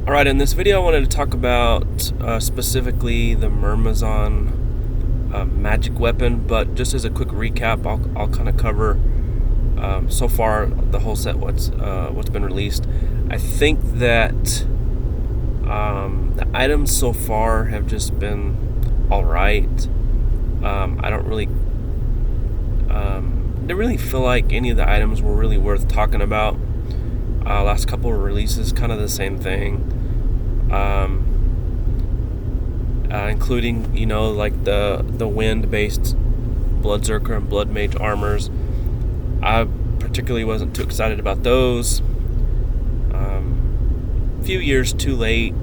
Alright, in this video I wanted to talk about specifically the Myrmidon magic weapon, but just as a quick recap, I'll kind of cover so far the whole set, what's been released. I think that the items so far have just been alright. I don't really didn't really feel like any of the items were really worth talking about. Last couple of releases, kind of the same thing. Including, like the wind-based Bloodzerker and Blood Mage armors. I particularly wasn't too excited about those. A few years too late.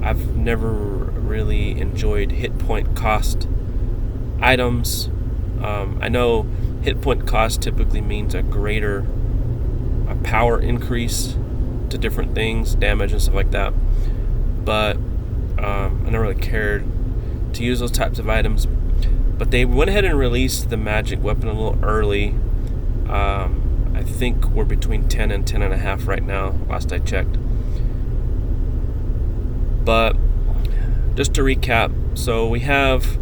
I've never really enjoyed hit point cost items. I know hit point cost typically means a greater power increase to different things, damage and stuff like that, but I never really cared to use those types of items. But they went ahead and released the magic weapon a little early. I think we're between 10 and 10.5 right now, last I checked. But just to recap, so we have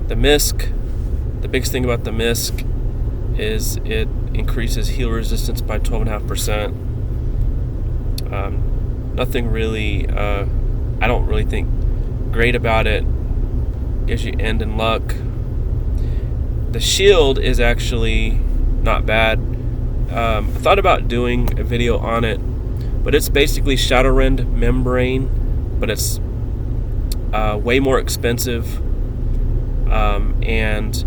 the Misk. The biggest thing about the Misk is it increases heal resistance by 12.5%. Nothing really, I don't really think great about it. Gives you end in luck. The shield is actually not bad. I thought about doing a video on it, but it's basically Shadowrend membrane, but it's way more expensive, and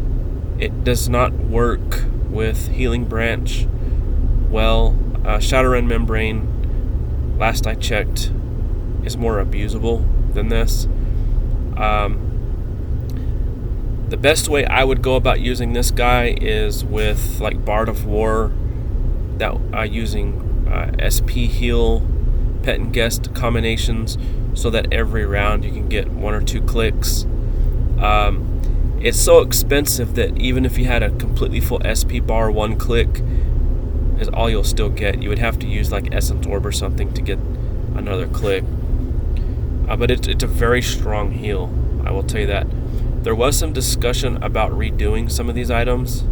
it does not work with Healing Branch well. Shadowrend membrane, last I checked, is more abusable than this. The best way I would go about using this guy is with like Bard of War, that using SP heal, pet and guest combinations, so that every round you can get 1 or 2 clicks. It's so expensive that even if you had a completely full SP bar, 1 click is all you'll still get. You would have to use like Essence Orb or something to get another click. But it's a very strong heal, I will tell you that. There was some discussion about redoing some of these items,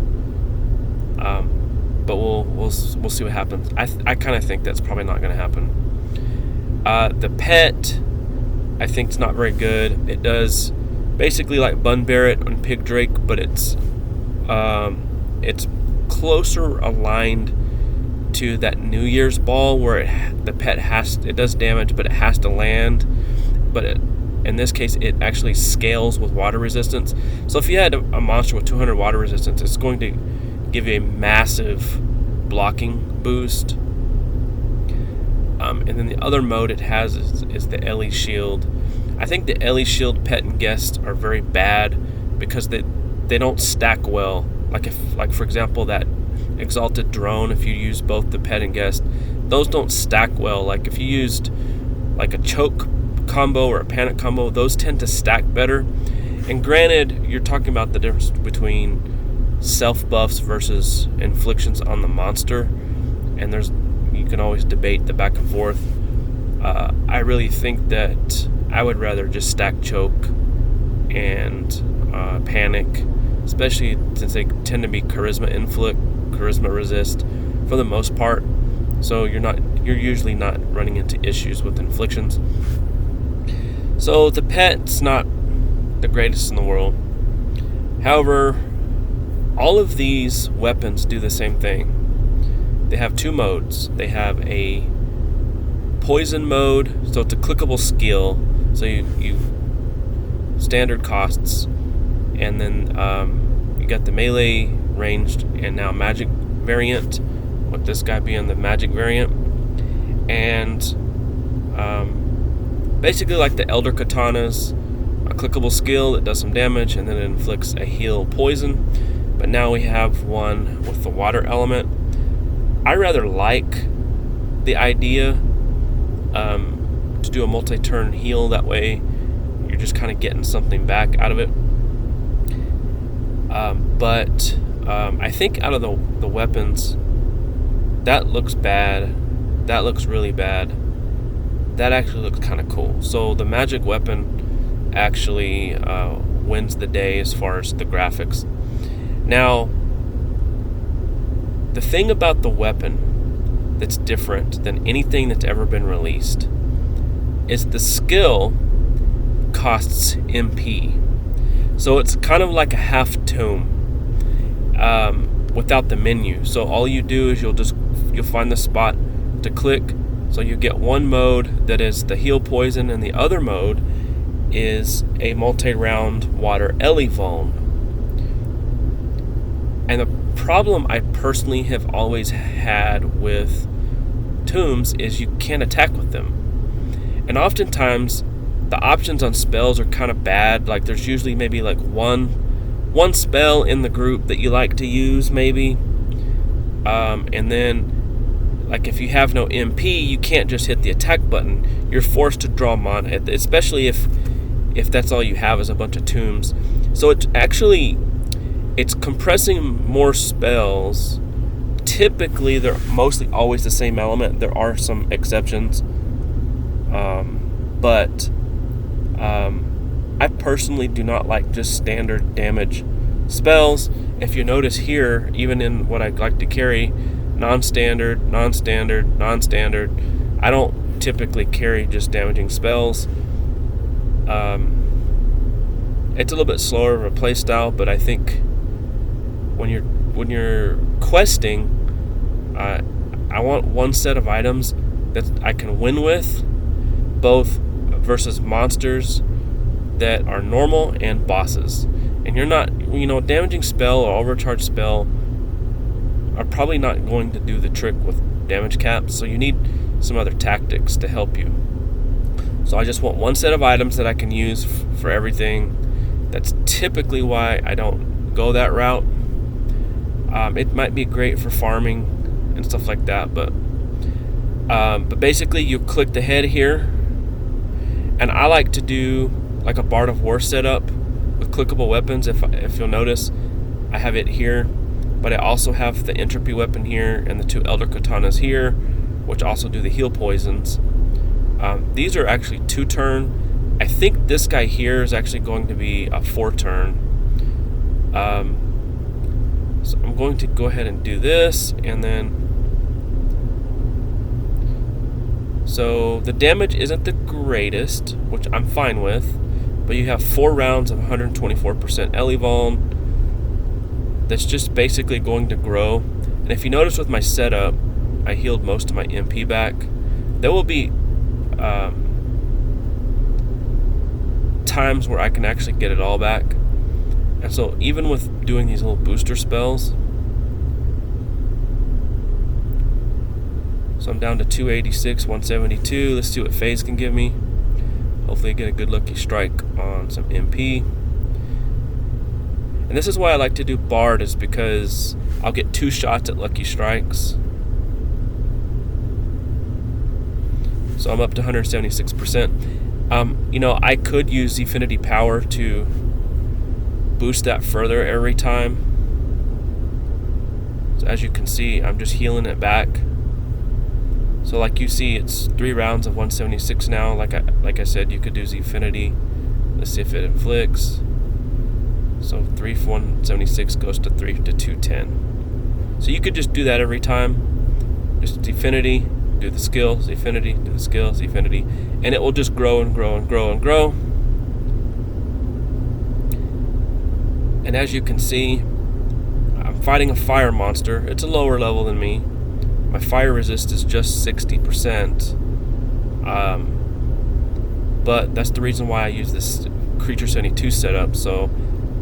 but we'll see what happens. I kind of think that's probably not going to happen. The pet, I think, is not very good. It does basically like Bun Barret and Pig Drake, but it's closer aligned to that New Year's ball where the pet it does damage, but it has to land. But in this case, it actually scales with water resistance. So if you had a monster with 200 water resistance, it's going to give you a massive blocking boost. And then the other mode it has is the Ellie Shield. I think the Ellie Shield pet and guest are very bad because they don't stack well. Like for example, that Exalted Drone, if you use both the pet and guest, those don't stack well. Like if you used like a choke combo or a panic combo, those tend to stack better. And granted, you're talking about the difference between self buffs versus inflictions on the monster, and you can always debate the back and forth. I really think that I would rather just stack choke and panic, especially since they tend to be charisma inflict, charisma resist for the most part. So you're usually not running into issues with inflictions. So the pet's not the greatest in the world. However, all of these weapons do the same thing. They have 2 modes. They have a poison mode, so it's a clickable skill. So you standard costs, and then you got the melee, ranged, and now magic variant, with this guy being the magic variant. And basically like the Elder Katanas, a clickable skill that does some damage and then it inflicts a heal poison. But now we have one with the water element. I rather like the idea to do a multi-turn heal. That way you're just kind of getting something back out of it. But I think out of the weapons, that looks bad. that looks really bad. That actually looks kind of cool. So the magic weapon actually wins the day as far as the graphics. Now, the thing about the weapon that's different than anything that's ever been released is the skill costs MP. So it's kind of like a half-tome without the menu. So all you do is you'll find the spot to click. So you get one mode that is the heal poison, and the other mode is a multi-round water Ellie vuln. And the problem I personally have always had with tombs is you can't attack with them. And oftentimes the options on spells are kind of bad. Like there's usually maybe like one spell in the group that you like to use maybe. And then like if you have no MP, you can't just hit the attack button. You're forced to draw mana, especially if that's all you have is a bunch of tombs. So it's compressing more spells. Typically, they're mostly always the same element. There are some exceptions. But I personally do not like just standard damage spells. If you notice here, even in what I like to carry, non-standard. I don't typically carry just damaging spells. It's a little bit slower of a play style, but I think when you're questing, I want one set of items that I can win with, both versus monsters that are normal and bosses. And you're not, damaging spell or overcharge spell are probably not going to do the trick with damage caps, so you need some other tactics to help you. So I just want one set of items that I can use for everything. That's typically why I don't go that route. It might be great for farming and stuff like that, but basically you click the head here, and I like to do like a Bard of War setup with clickable weapons. If you'll notice, I have it here, but I also have the entropy weapon here and the 2 elder katanas here, which also do the heal poisons. These are actually 2-turn. I think this guy here is actually going to be a 4-turn. So I'm going to go ahead and do this, and then so the damage isn't the greatest, which I'm fine with, but you have 4 rounds of 124% Ellie vuln. That's just basically going to grow. And if you notice with my setup, I healed most of my MP back. There will be times where I can actually get it all back. And so even with doing these little booster spells, so I'm down to 286, 172. Let's see what phase can give me. Hopefully get a good lucky strike on some MP. And this is why I like to do Bard, is because I'll get 2 shots at lucky strikes. So I'm up to 176%. I could use Affinity Power to boost that further every time. So as you can see, I'm just healing it back. So like you see, it's 3 rounds of 176 now. Like I said, you could do Affinity. Let's see if it inflicts. So 3 for 176 goes to 3 to 210. So you could just do that every time. Just Affinity, do the skill, Affinity, do the skill, Affinity, and it will just grow and grow and grow and grow. And as you can see, I'm fighting a fire monster. It's a lower level than me. My fire resist is just 60%. But that's the reason why I use this Creature 72 setup, so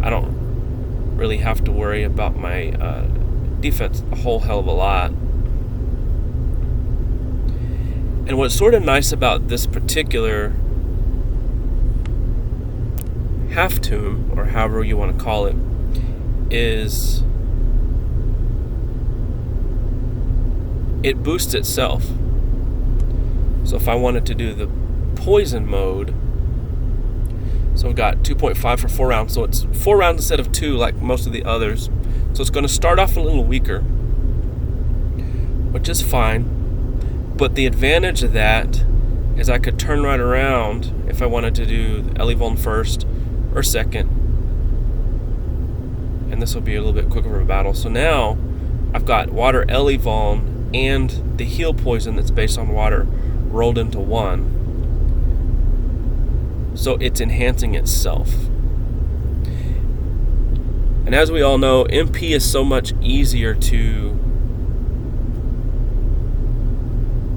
I don't really have to worry about my defense a whole hell of a lot. And what's sort of nice about this particular half-tome, or however you want to call it, is it boosts itself. So if I wanted to do the poison mode, so we've got 2.5 for 4 rounds, so it's 4 rounds instead of 2 like most of the others. So it's going to start off a little weaker, which is fine. But the advantage of that is I could turn right around if I wanted to do Elevuln first or second. And this will be a little bit quicker of a battle. So now I've got water Elevuln and the heal poison that's based on water rolled into one. So it's enhancing itself. And as we all know, MP is so much easier to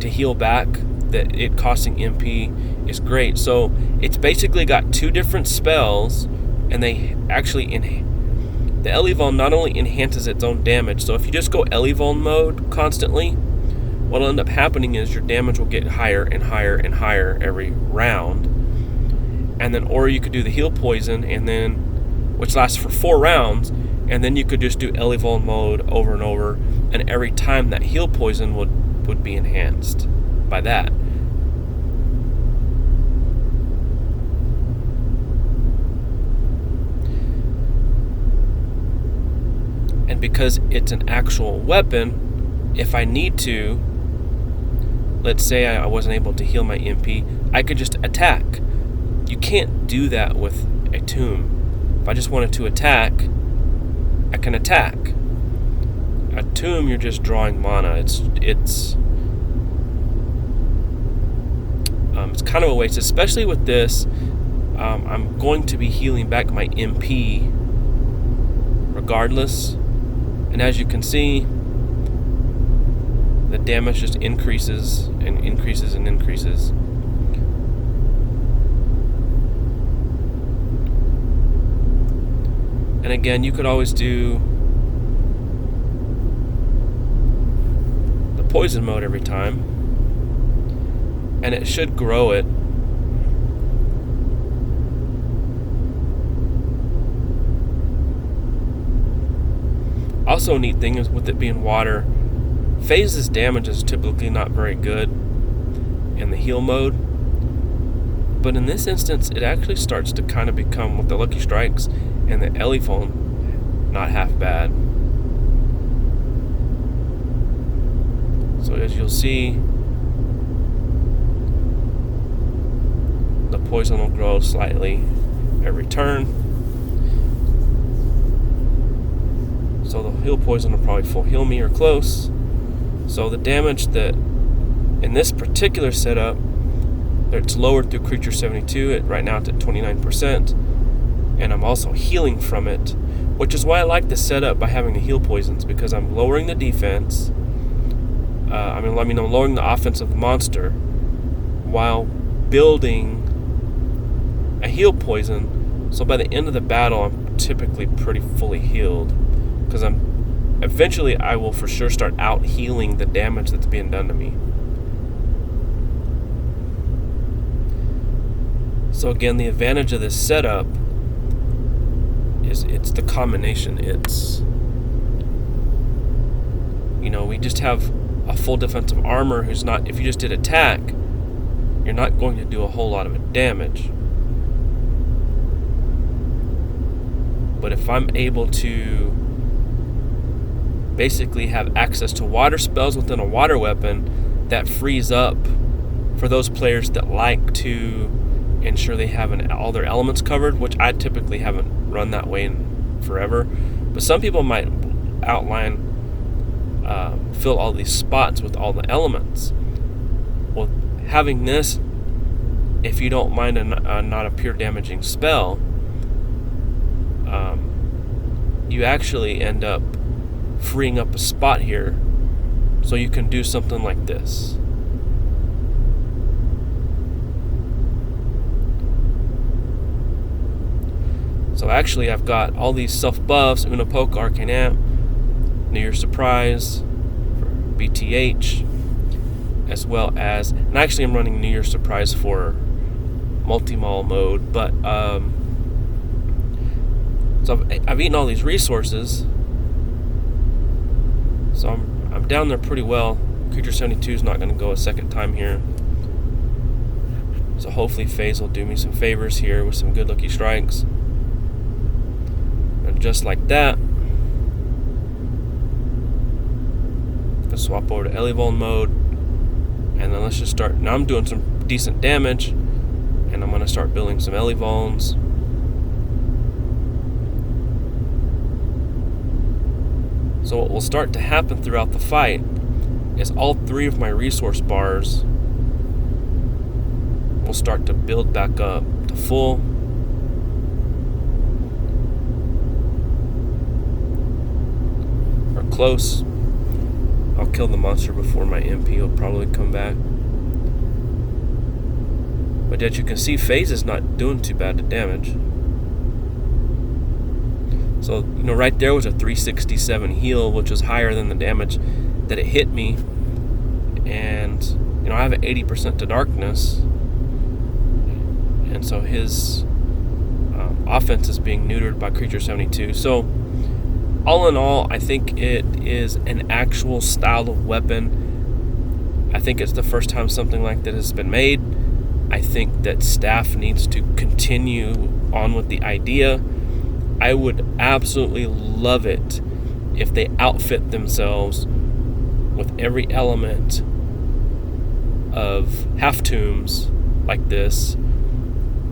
heal back that it costing MP is great. So it's basically got two different spells, and they actually the Elevuln not only enhances its own damage. So if you just go Elevuln mode constantly, what'll end up happening is your damage will get higher and higher and higher every round. And then, or you could do the heal poison, and then, which lasts for 4 rounds, and then you could just do Elevuln mode over and over, and every time that heal poison would be enhanced by that. And because it's an actual weapon, if I need to, let's say I wasn't able to heal my MP, I could just attack. You can't do that with a tomb. If I just wanted to attack, I can attack. A tomb, you're just drawing mana. It's kind of a waste, especially with this. I'm going to be healing back my MP regardless, and as you can see, the damage just increases and increases and increases. And again, you could always do the poison mode every time, and it should grow it. Also, a neat thing is with it being water, Phase's damage is typically not very good in the heal mode, but in this instance, it actually starts to kind of become, with the Lucky Strikes and the Elevuln, not half bad. So as you'll see, the poison will grow slightly every turn. So the heal poison will probably full heal me or close. So the damage that in this particular setup, it's lowered through Creature 72. Right now it's at 29%. And I'm also healing from it, which is why I like the setup by having the heal poisons, because I'm lowering the defense. I'm lowering the offense of the monster while building a heal poison. So by the end of the battle, I'm typically pretty fully healed, because eventually I will for sure start out healing the damage that's being done to me. So again, the advantage of this setup is it's the combination. It's, we just have a full defensive armor who's not, if you just did attack, you're not going to do a whole lot of damage. But if I'm able to basically have access to water spells within a water weapon, that frees up for those players that like to ensure they have all their elements covered, which I typically haven't run that way in forever. But some people might fill all these spots with all the elements. Well, having this, if you don't mind not a pure damaging spell, you actually end up freeing up a spot here, so you can do something like this. So actually I've got all these self buffs: Unapoke, Arcane Amp, New Year's Surprise, for BTH, as well as, and actually I'm running New Year's Surprise for multi-mall mode, but so I've eaten all these resources, so I'm down there pretty well. Creature 72 is not going to go a second time here, so hopefully FaZe will do me some favors here with some good Lucky Strikes. And just like that, I'll swap over to Elevuln mode. let's just start. Now I'm doing some decent damage, and I'm going to start building some Elivolns. So what will start to happen throughout the fight is all 3 of my resource bars will start to build back up to full. Or close. I'll kill the monster before my MP will probably come back. But as you can see, phase is not doing too bad to damage. So, right there was a 367 heal, which was higher than the damage that it hit me. And, I have an 80% to darkness. And so his offense is being neutered by Creature 72. So, all in all, I think it is an actual style of weapon. I think it's the first time something like that has been made. I think that staff needs to continue on with the idea. I would absolutely love it if they outfit themselves with every element of half-tomes like this,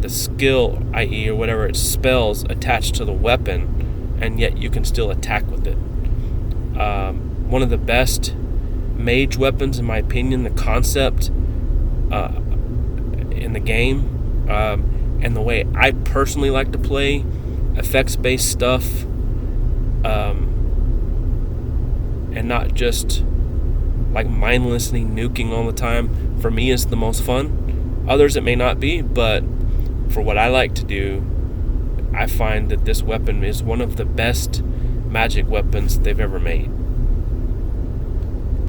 the skill, i.e. or whatever it spells, attached to the weapon, and yet you can still attack with it. One of the best mage weapons, in my opinion, the concept in the game, and the way I personally like to play effects-based stuff, and not just like mindlessly nuking all the time, for me is the most fun. Others it may not be, but for what I like to do, I find that this weapon is one of the best magic weapons they've ever made.